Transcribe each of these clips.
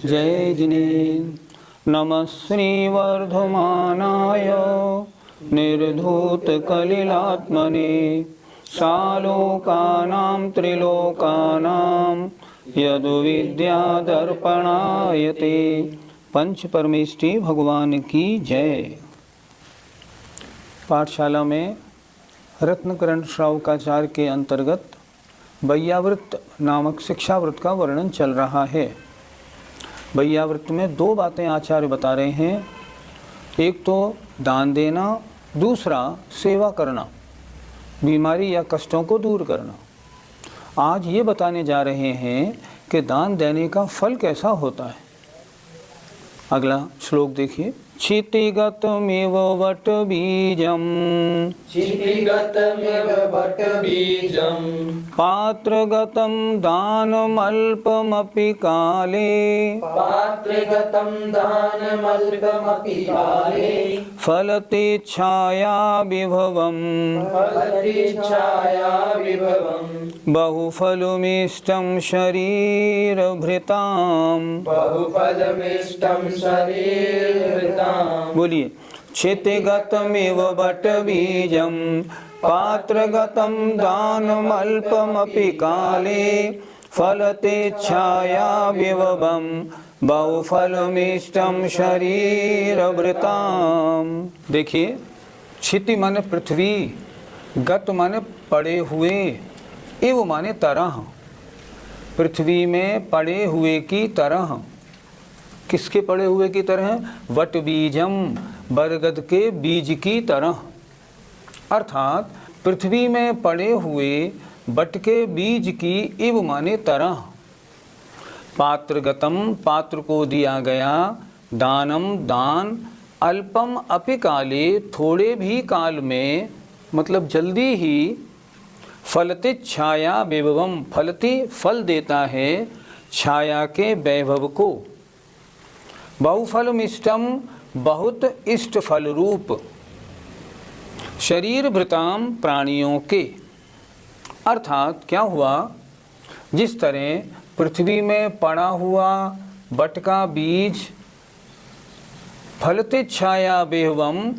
जय जिनेन्द्र। नमः श्रीवर्धमानाय निर्धूतकलिलात्मने सालोकानां त्रिलोकानां यदुविद्यादर्पणायते। पंच परमेष्टि भगवान की जय। पाठशाला में रत्नकरण श्रावकाचार्य के अंतर्गत वैयावृत्त नामक शिक्षावृत्त का वर्णन चल रहा है। वैयावृत्त में दो बातें आचार्य बता रहे हैं, एक तो दान देना, दूसरा सेवा करना, बीमारी या कष्टों को दूर करना। आज ये बताने जा रहे हैं कि दान देने का फल कैसा होता है। अगला श्लोक देखिए। क्षितिगतमेव वटबीजम् क्षितिगतमेव वटबीजम् पात्रगतं दानमल्पमपि काले पात्रगतं दानमल्पमपि काले फलतेच्छाया विभवम् फलतेच्छाया विभवम् बहुफलमिष्टं शरीरभृतां बहुफलमिष्टं शरीरभृताम्। बोलिए। क्षितिगतमेव वटबीजं पात्रगतं दानमल्पमपि काले फलतेच्छाया विभवं बहुफलमिष्टं शरीरभृतां। देखिए, क्षिति माने पृथ्वी, गत माने पड़े हुए, एव माने तरह। पृथ्वी में पड़े हुए की तरह। किसके पड़े हुए की तरह? वट बीजम, बरगद के बीज की तरह। अर्थात पृथ्वी में पड़े हुए बट के बीज की इव माने तरह। पात्रगतम, पात्र को दिया गया, दानम दान, अल्पम अपि काले, थोड़े भी काल में, मतलब जल्दी ही, फलति छाया वैभवम, फलति फल देता है छाया के वैभव को। बहुफलमिष्टम, बहुत इष्ट फल रूप, शरीर भृताम, प्राणियों के। अर्थात क्या हुआ, जिस तरह पृथ्वी में पड़ा हुआ बट का बीज फलते छाया बेहवम,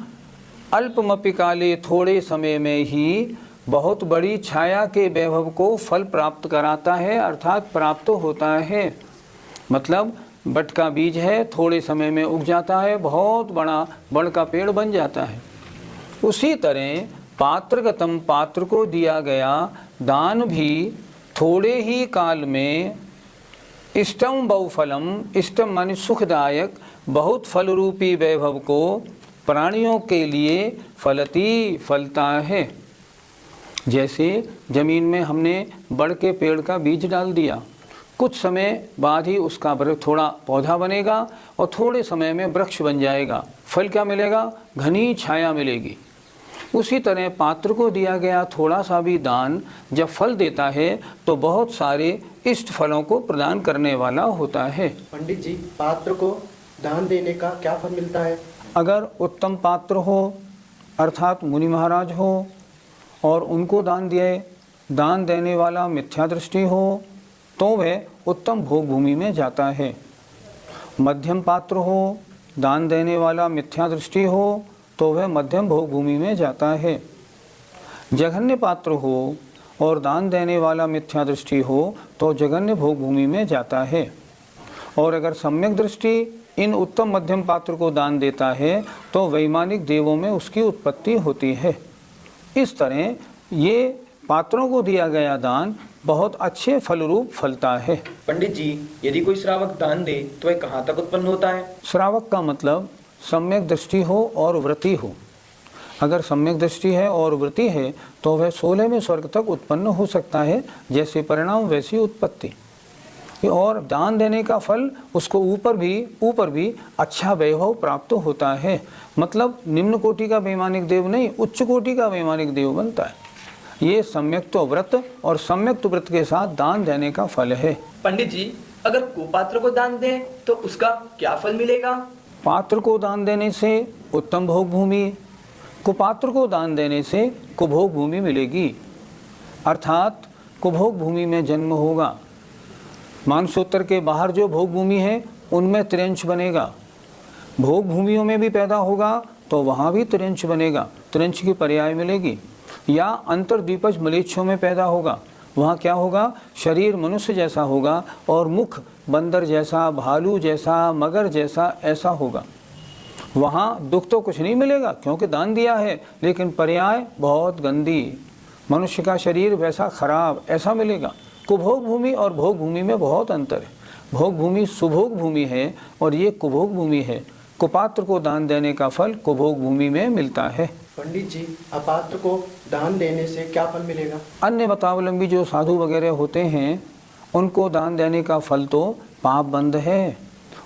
अल्पमपि काले, थोड़े समय में ही बहुत बड़ी छाया के वैभव को फल प्राप्त कराता है, अर्थात प्राप्त होता है। मतलब बट का बीज है, थोड़े समय में उग जाता है, बहुत बड़ का पेड़ बन जाता है। उसी तरह पात्रगतम, पात्र को दिया गया दान भी थोड़े ही काल में, इष्टम बहुफलम, इष्टम माने सुखदायक, बहुत फल रूपी वैभव को प्राणियों के लिए फलती, फलता है। जैसे जमीन में हमने बड़ के पेड़ का बीज डाल दिया, कुछ समय बाद ही उसका थोड़ा पौधा बनेगा और थोड़े समय में वृक्ष बन जाएगा। फल क्या मिलेगा? घनी छाया मिलेगी। उसी तरह पात्र को दिया गया थोड़ा सा भी दान जब फल देता है तो बहुत सारे इष्ट फलों को प्रदान करने वाला होता है। पंडित जी, पात्र को दान देने का क्या फल मिलता है? अगर उत्तम पात्र हो, अर्थात मुनि महाराज हो, और उनको दान दिए, दान देने वाला मिथ्या दृष्टि हो, तो वह उत्तम भोग भूमि में जाता है। मध्यम पात्र हो, दान देने वाला मिथ्या दृष्टि हो, तो वह मध्यम भोग भूमि में जाता है। जघन्य पात्र हो और दान देने वाला मिथ्या दृष्टि हो तो जघन्य भोग भूमि में जाता है। और अगर सम्यक दृष्टि इन उत्तम मध्यम पात्र को दान देता है तो वैमानिक देवों में उसकी उत्पत्ति होती है। इस तरह ये पात्रों को दिया गया दान बहुत अच्छे फल रूप फलता है। पंडित जी, यदि कोई श्रावक दान दे तो वह कहाँ तक उत्पन्न होता है? श्रावक का मतलब सम्यक दृष्टि हो और वृत्ति हो। अगर सम्यक दृष्टि है और वृत्ति है तो वह 16वें स्वर्ग तक उत्पन्न हो सकता है, जैसे परिणाम वैसी उत्पत्ति। और दान देने का फल उसको ऊपर भी अच्छा वैभव प्राप्त होता है। मतलब निम्न कोटि का वैमानिक देव नहीं, उच्च कोटि का वैमानिक देव बनता है। ये सम्यक्त व्रत और सम्यक्त व्रत के साथ दान देने का फल है। पंडित जी, अगर कुपात्र को दान दें तो उसका क्या फल मिलेगा? पात्र को दान देने से उत्तम भोग भूमि, कुपात्र को दान देने से कुभोग भूमि मिलेगी, अर्थात कुभोग भूमि में जन्म होगा। मानसोत्तर के बाहर जो भोग भूमि है उनमें त्रिंश बनेगा। भोग भूमियों में भी पैदा होगा तो वहाँ भी त्रिंश बनेगा, त्रिंश की पर्याय मिलेगी। या अंतर्दीपज मलेच्छों में पैदा होगा, वहाँ क्या होगा, शरीर मनुष्य जैसा होगा और मुख बंदर जैसा, भालू जैसा, मगर जैसा ऐसा होगा। वहाँ दुख तो कुछ नहीं मिलेगा क्योंकि दान दिया है, लेकिन पर्याय बहुत गंदी, मनुष्य का शरीर वैसा खराब ऐसा मिलेगा। कुभोग भूमि और भोग भूमि में बहुत अंतर है। भोग भूमि सुभोग भूमि है और ये कुभोग भूमि है। कुपात्र को दान देने का फल कुभोग भूमि में मिलता है। पंडित जी, अपात्र को दान देने से क्या फल मिलेगा? अन्य मतावलंबी जो साधु वगैरह होते हैं उनको दान देने का फल तो पाप बंद है,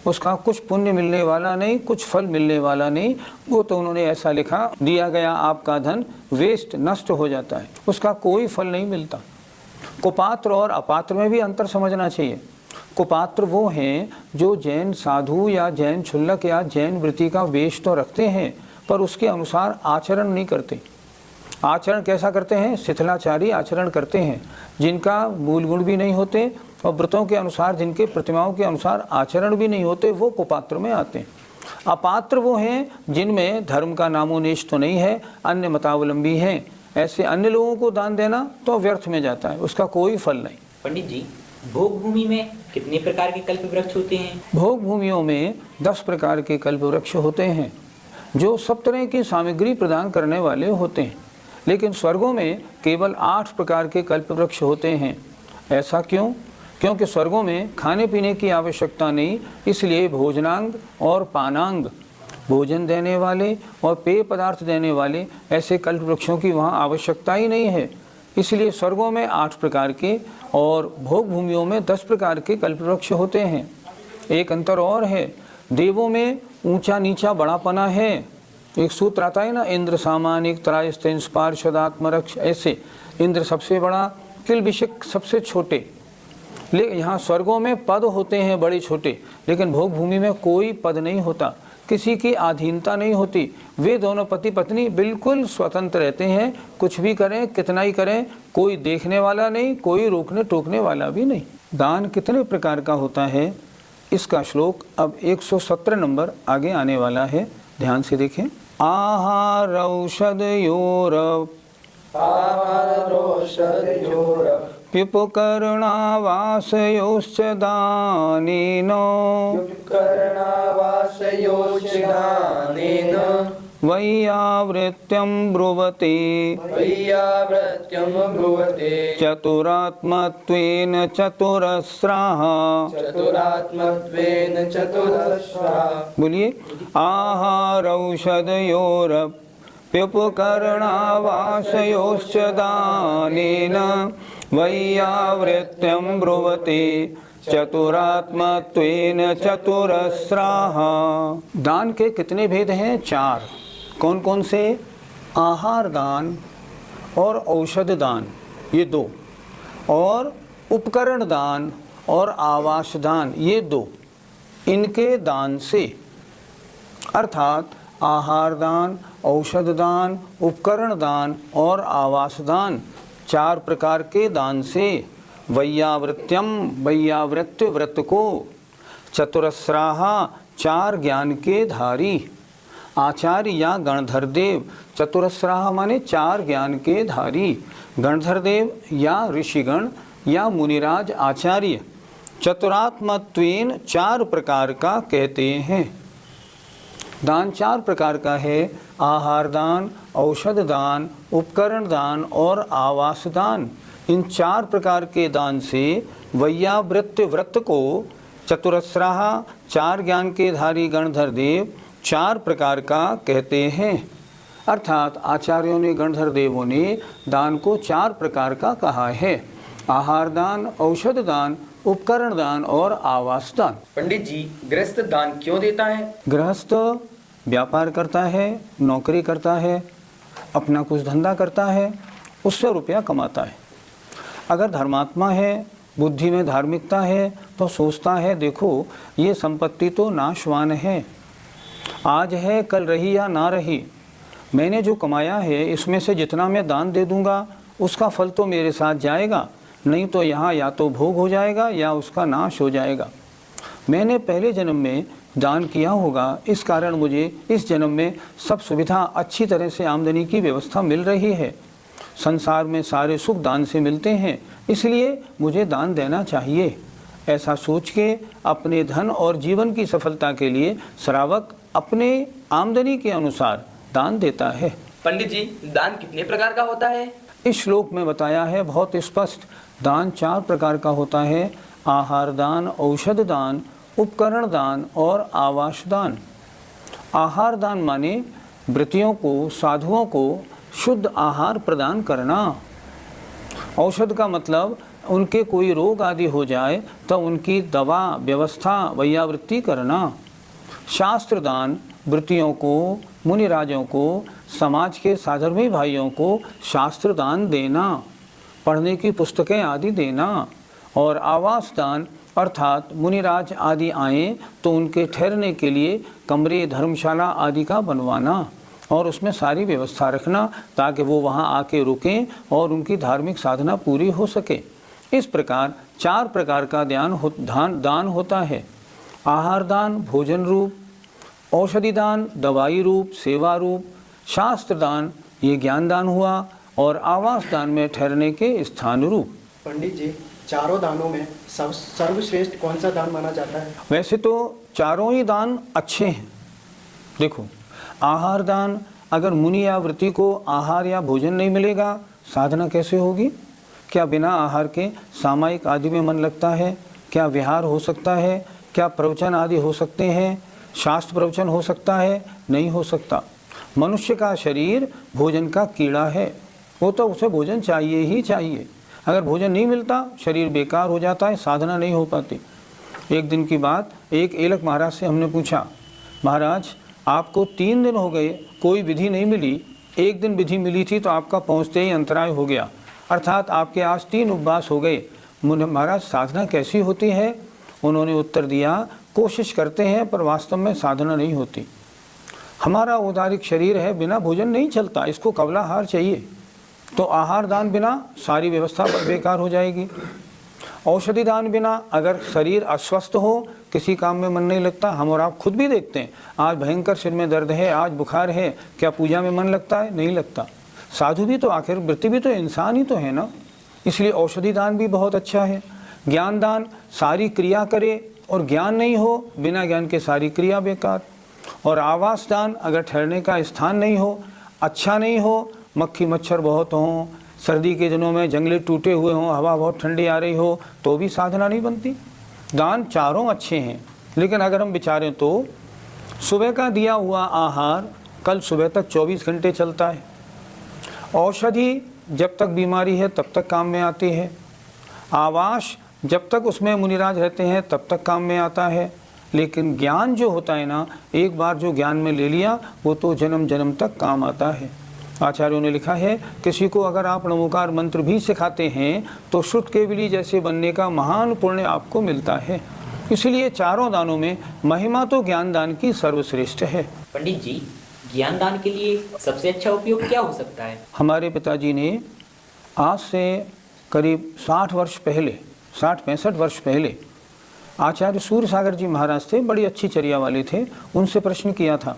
उसका कुछ पुण्य मिलने वाला नहीं, कुछ फल मिलने वाला नहीं। वो तो उन्होंने ऐसा लिखा, दिया गया आपका धन वेस्ट, नष्ट हो जाता है, उसका कोई फल नहीं मिलता। कुपात्र और अपात्र में भी अंतर समझना चाहिए। कुपात्र वो हैं जो जैन साधु या जैन क्षुल्लक या जैन वृत्ति का वेश तो रखते हैं पर उसके अनुसार आचरण नहीं करते। आचरण कैसा करते हैं, शिथिलाचारी आचरण करते हैं, जिनका मूल गुण भी नहीं होते और व्रतों के अनुसार, जिनके प्रतिमाओं के अनुसार आचरण भी नहीं होते, वो कुपात्र में आते हैं। अपात्र वो हैं जिनमें धर्म का नामोनिश तो नहीं है, अन्य मतावलंबी हैं। ऐसे अन्य लोगों को दान देना तो व्यर्थ में जाता है, उसका कोई फल नहीं। पंडित जी, भोग भूमि में कितने प्रकार के कल्प वृक्ष होते हैं? भोग भूमियों में 10 प्रकार के कल्प वृक्ष होते हैं जो सब तरह की सामग्री प्रदान करने वाले होते हैं, लेकिन स्वर्गों में केवल 8 प्रकार के कल्प वृक्ष होते हैं। ऐसा क्यों? क्योंकि स्वर्गों में खाने पीने की आवश्यकता नहीं, इसलिए भोजनांग और पानांग, भोजन देने वाले और पेय पदार्थ देने वाले ऐसे कल्प वृक्षों की वहाँ आवश्यकता ही नहीं है। इसलिए स्वर्गों में 8 प्रकार के और भोग भूमियों में 10 प्रकार के कल्प वृक्ष होते हैं। एक अंतर और है, देवों में ऊंचा नीचा बड़ापना है। एक सूत्र आता है ना, इंद्र सामानिक त्रायस्तेन पार्षदात्मरक्ष, ऐसे इंद्र सबसे बड़ा, किलबिषक सबसे छोटे। लेकिन यहाँ स्वर्गों में पद होते हैं बड़े छोटे, लेकिन भोग भूमि में कोई पद नहीं होता, किसी की अधीनता नहीं होती। वे दोनों पति पत्नी बिल्कुल स्वतंत्र रहते हैं, कुछ भी करें, कितना ही करें, कोई देखने वाला नहीं, कोई रोकने टोकने वाला भी नहीं। दान कितने प्रकार का होता है इसका श्लोक अब 117 नंबर आगे आने वाला है, ध्यान से देखें। आहार औषधयोर पिपकर्णावासयोश्च दानेन वैयावृत्यं ब्रुवते चतुरात्मत्वेन चतुरस्राः। बोलिए, आहार औषधयोरप्युपकर्णावासयोश्च दानेन वैयावृत्यं ब्रुवते चतुरात्मत्वेन चतुरस्राः। दान के कितने भेद हैं? 4। कौन कौन से? आहार दान और औषध दान, ये 2, और उपकरण दान और आवास दान, ये 2। इनके दान से, अर्थात आहार दान, औषध दान, उपकरण दान और आवास दान, 4 प्रकार के दान से वैयावृत्यम, वैयावृत्य व्रत को, चतुरस्राः 4 ज्ञान के धारी, आचार्य या गणधर देव। चतुरस्राः माने 4 ज्ञान के धारी, गणधर देव या ऋषिगण या मुनिराज आचार्य। चतुरात्मत्वेन 4 प्रकार का कहते हैं। दान 4 प्रकार का है, आहार दान, औषध दान, उपकरण दान और आवास दान। इन 4 प्रकार के दान से वैयावृत्य व्रत को चतुरस्राः 4 ज्ञान के धारी गणधर देव 4 प्रकार का कहते हैं। अर्थात आचार्यों ने, गणधर देवों ने दान को 4 प्रकार का कहा है, आहार दान, औषध दान, उपकरण दान और आवास दान। पंडित जी, गृहस्थ दान क्यों देता है? गृहस्थ व्यापार करता है, नौकरी करता है, अपना कुछ धंधा करता है, उससे रुपया कमाता है। अगर धर्मात्मा है, बुद्धि में धार्मिकता है, तो सोचता है देखो ये संपत्ति तो नाशवान है, आज है कल रही या ना रही, मैंने जो कमाया है इसमें से जितना मैं दान दे दूंगा उसका फल तो मेरे साथ जाएगा, नहीं तो यहाँ या तो भोग हो जाएगा या उसका नाश हो जाएगा। मैंने पहले जन्म में दान किया होगा, इस कारण मुझे इस जन्म में सब सुविधा अच्छी तरह से आमदनी की व्यवस्था मिल रही है। संसार में सारे सुख दान से मिलते हैं, इसलिए मुझे दान देना चाहिए। ऐसा सोच के अपने धन और जीवन की सफलता के लिए श्रावक अपने आमदनी के अनुसार दान देता है। पंडित जी, दान कितने प्रकार का होता है? इस श्लोक में बताया है बहुत स्पष्ट, दान 4 प्रकार का होता है। आहार दान, औषध दान, उपकरण दान और आवास दान। आहार दान माने व्रतियों को, साधुओं को शुद्ध आहार प्रदान करना। औषध का मतलब उनके कोई रोग आदि हो जाए तो उनकी दवा व्यवस्था वैयावृत्ति करना। शास्त्र दान, व्रतियों को, मुनिराजों को, समाज के साधर्मी भाइयों को शास्त्र दान देना, पढ़ने की पुस्तकें आदि देना। और आवास दान अर्थात मुनिराज आदि आएँ तो उनके ठहरने के लिए कमरे, धर्मशाला आदि का बनवाना और उसमें सारी व्यवस्था रखना ताकि वो वहाँ आके रुकें और उनकी धार्मिक साधना पूरी हो सके। इस प्रकार 4 प्रकार का दान होता है। आहार दान भोजन रूप, औषधि दान दवाई रूप, सेवा रूप, शास्त्र दान ये ज्ञान दान हुआ और आवास दान में ठहरने के स्थान रूप। पंडित जी, चारों दानों में सर्वश्रेष्ठ कौन सा दान माना जाता है? वैसे तो चारों ही दान अच्छे हैं। देखो, आहार दान, अगर मुनि या व्रति को आहार या भोजन नहीं मिलेगा, साधना कैसे होगी? क्या बिना आहार के सामायिक आदि में मन लगता है? क्या विहार हो सकता है? क्या प्रवचन आदि हो सकते हैं? शास्त्र प्रवचन हो सकता है? नहीं हो सकता। मनुष्य का शरीर भोजन का कीड़ा है, वो तो उसे भोजन चाहिए ही चाहिए। अगर भोजन नहीं मिलता शरीर बेकार हो जाता है, साधना नहीं हो पाती। एक दिन की बात, एक एलक महाराज से हमने पूछा, महाराज आपको 3 दिन हो गए कोई विधि नहीं मिली, एक दिन विधि मिली थी तो आपका पहुँचते ही अंतराय हो गया, अर्थात आपके आज 3 उपवास हो गए, महाराज साधना कैसी होती है? उन्होंने उत्तर दिया, कोशिश करते हैं पर वास्तव में साधना नहीं होती। हमारा उदारिक शरीर है, बिना भोजन नहीं चलता, इसको कबलाहार चाहिए। तो आहार दान बिना सारी व्यवस्था बेकार हो जाएगी। औषधि दान बिना अगर शरीर अस्वस्थ हो, किसी काम में मन नहीं लगता, हम और आप खुद भी देखते हैं, आज भयंकर सिर में दर्द है, आज बुखार है, क्या पूजा में मन लगता है? नहीं लगता। साधु भी तो आखिर व्रति भी तो इंसान ही तो है ना, इसलिए औषधि दान भी बहुत अच्छा है। ज्ञान दान सारी क्रिया करे और ज्ञान नहीं हो, बिना ज्ञान के सारी क्रिया बेकार। और आवास दान, अगर ठहरने का स्थान नहीं हो, अच्छा नहीं हो, मक्खी मच्छर बहुत हों, सर्दी के दिनों में जंगले टूटे हुए हों, हवा बहुत ठंडी आ रही हो, तो भी साधना नहीं बनती। दान चारों अच्छे हैं, लेकिन अगर हम विचारें तो सुबह का दिया हुआ आहार कल सुबह तक 24 घंटे चलता है। औषधि जब तक बीमारी है तब तक काम में आती है। आवास जब तक उसमें मुनिराज रहते हैं तब तक काम में आता है। लेकिन ज्ञान जो होता है ना, एक बार जो ज्ञान में ले लिया वो तो जन्म जन्म तक काम आता है। आचार्यों ने लिखा है, किसी को अगर आप नमोकार मंत्र भी सिखाते हैं तो शुद्ध केवली जैसे बनने का महान पुण्य आपको मिलता है। इसलिए चारों दानों में महिमा तो ज्ञान दान की सर्वश्रेष्ठ है। पंडित जी, ज्ञान दान के लिए सबसे अच्छा उपयोग क्या हो सकता है? हमारे पिताजी ने आज से करीब 60 वर्ष पहले, 60-65 वर्ष पहले आचार्य सूर्यसागर जी महाराज थे, बड़ी अच्छी चर्या वाले थे, उनसे प्रश्न किया था,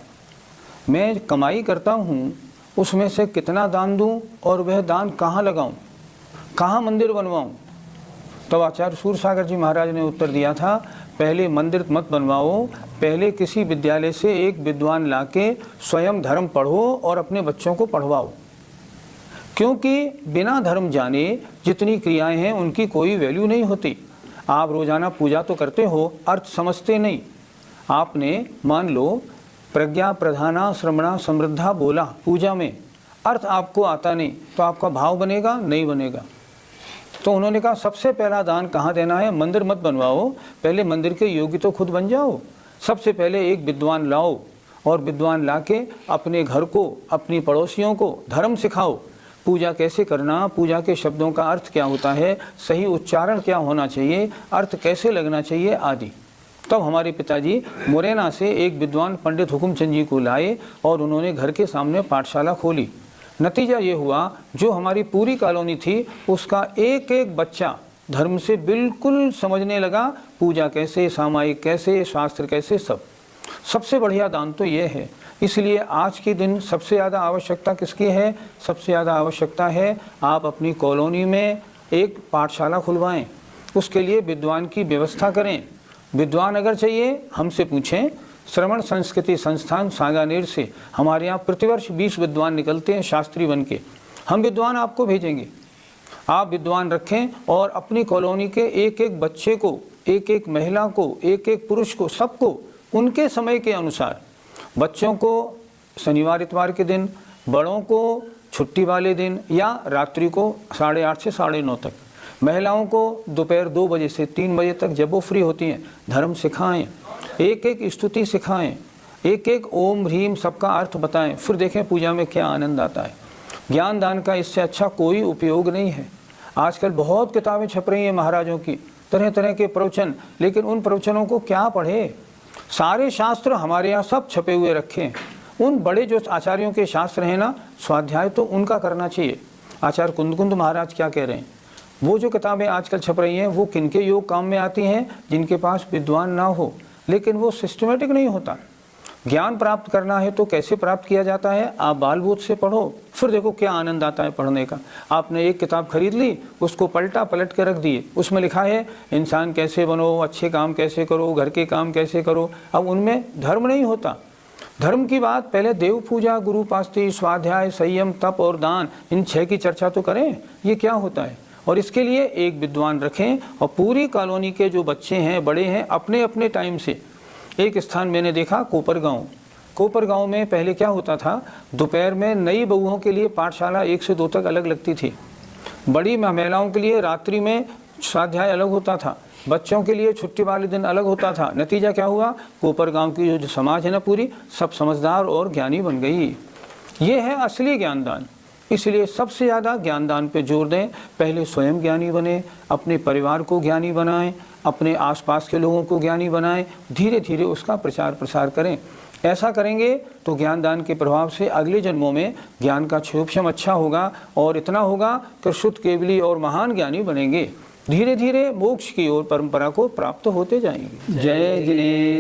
मैं कमाई करता हूँ उसमें से कितना दान दूं और वह दान कहाँ लगाऊं, कहाँ मंदिर बनवाऊं? तब आचार्य सूर्यसागर जी महाराज ने उत्तर दिया था, पहले मंदिर मत बनवाओ, पहले किसी विद्यालय से एक विद्वान लाके स्वयं धर्म पढ़ो और अपने बच्चों को पढ़वाओ। क्योंकि बिना धर्म जाने जितनी क्रियाएं हैं उनकी कोई वैल्यू नहीं होती। आप रोजाना पूजा तो करते हो, अर्थ समझते नहीं। आपने मान लो प्रज्ञा प्रधाना श्रमणा समृद्धा बोला पूजा में, अर्थ आपको आता नहीं तो आपका भाव बनेगा? नहीं बनेगा। तो उन्होंने कहा सबसे पहला दान कहाँ देना है? मंदिर मत बनवाओ, पहले मंदिर के योगी तो खुद बन जाओ। सबसे पहले एक विद्वान लाओ और विद्वान लाके अपने घर को, अपनी पड़ोसियों को धर्म सिखाओ, पूजा कैसे करना, पूजा के शब्दों का अर्थ क्या होता है, सही उच्चारण क्या होना चाहिए, अर्थ कैसे लगना चाहिए आदि। तब हमारे पिताजी मुरैना से एक विद्वान पंडित हुकुमचंद जी को लाए और उन्होंने घर के सामने पाठशाला खोली। नतीजा ये हुआ, जो हमारी पूरी कॉलोनी थी उसका एक एक बच्चा धर्म से बिल्कुल समझने लगा, पूजा कैसे, सामायिक कैसे, शास्त्र कैसे, सब। सबसे बढ़िया दान तो ये है। इसलिए आज के दिन सबसे ज़्यादा आवश्यकता किसकी है? सबसे ज़्यादा आवश्यकता है आप अपनी कॉलोनी में एक पाठशाला खुलवाएं, उसके लिए विद्वान की व्यवस्था करें। विद्वान अगर चाहिए हमसे पूछें। श्रवण संस्कृति संस्थान सांगानेर से हमारे यहाँ प्रतिवर्ष 20 विद्वान निकलते हैं शास्त्री बन के। हम विद्वान आपको भेजेंगे, आप विद्वान रखें और अपनी कॉलोनी के एक एक बच्चे को, एक एक महिला को, एक एक पुरुष को, सबको उनके समय के अनुसार, बच्चों को शनिवार इतवार के दिन, बड़ों को छुट्टी वाले दिन या रात्रि को 8:30 से 9:30 तक, महिलाओं को दोपहर 2 बजे से 3 बजे तक जब वो फ्री होती हैं, धर्म सिखाएं, एक एक स्तुति सिखाएं, एक एक ओम ह्रीम सबका अर्थ बताएं, फिर देखें पूजा में क्या आनंद आता है। ज्ञान दान का इससे अच्छा कोई उपयोग नहीं है। आजकल बहुत किताबें छप रही हैं महाराजों की, तरह तरह के प्रवचन, लेकिन उन प्रवचनों को क्या पढ़े? सारे शास्त्र हमारे यहाँ सब छपे हुए रखे हैं। उन बड़े जो आचार्यों के शास्त्र हैं ना, स्वाध्याय तो उनका करना चाहिए। आचार्य कुंद महाराज क्या कह रहे हैं? वो जो किताबें आजकल छप रही हैं वो किनके योग काम में आती हैं? जिनके पास विद्वान ना हो, लेकिन वो सिस्टमेटिक नहीं होता। ज्ञान प्राप्त करना है तो कैसे प्राप्त किया जाता है? आप बाल बूथ से पढ़ो, फिर देखो क्या आनंद आता है पढ़ने का। आपने एक किताब खरीद ली, उसको पलट के रख दिए, उसमें लिखा है इंसान कैसे बनो, अच्छे काम कैसे करो, घर के काम कैसे करो। अब उनमें धर्म नहीं होता। धर्म की बात पहले देव पूजा, गुरु पास्ती, स्वाध्याय, संयम, तप और दान, इन 6 की चर्चा तो करें। ये क्या होता है? और इसके लिए एक विद्वान रखें और पूरी कॉलोनी के जो बच्चे हैं, बड़े हैं, अपने अपने टाइम से। एक स्थान मैंने देखा, कोपर गांव में पहले क्या होता था, दोपहर में नई बहुओं के लिए पाठशाला 1 से 2 तक अलग लगती थी, बड़ी महिलाओं के लिए रात्रि में स्वाध्याय अलग होता था, बच्चों के लिए छुट्टी वाले दिन अलग होता था। नतीजा क्या हुआ? कोपर गांव की जो समाज है ना पूरी, सब समझदार और ज्ञानी बन गई। ये है असली ज्ञानदान। इसलिए सबसे ज़्यादा ज्ञानदान पे जोर दें। पहले स्वयं ज्ञानी बने, अपने परिवार को ज्ञानी बनाएं, अपने आसपास के लोगों को ज्ञानी बनाएं, धीरे धीरे उसका प्रचार प्रसार करें। ऐसा करेंगे तो ज्ञानदान के प्रभाव से अगले जन्मों में ज्ञान का क्षोभक्षम अच्छा होगा और इतना होगा कि शुद्ध केवली और महान ज्ञानी बनेंगे। धीरे धीरे मोक्ष की ओर परंपरा को प्राप्त होते जाएंगे। जय जिनेन्द्र।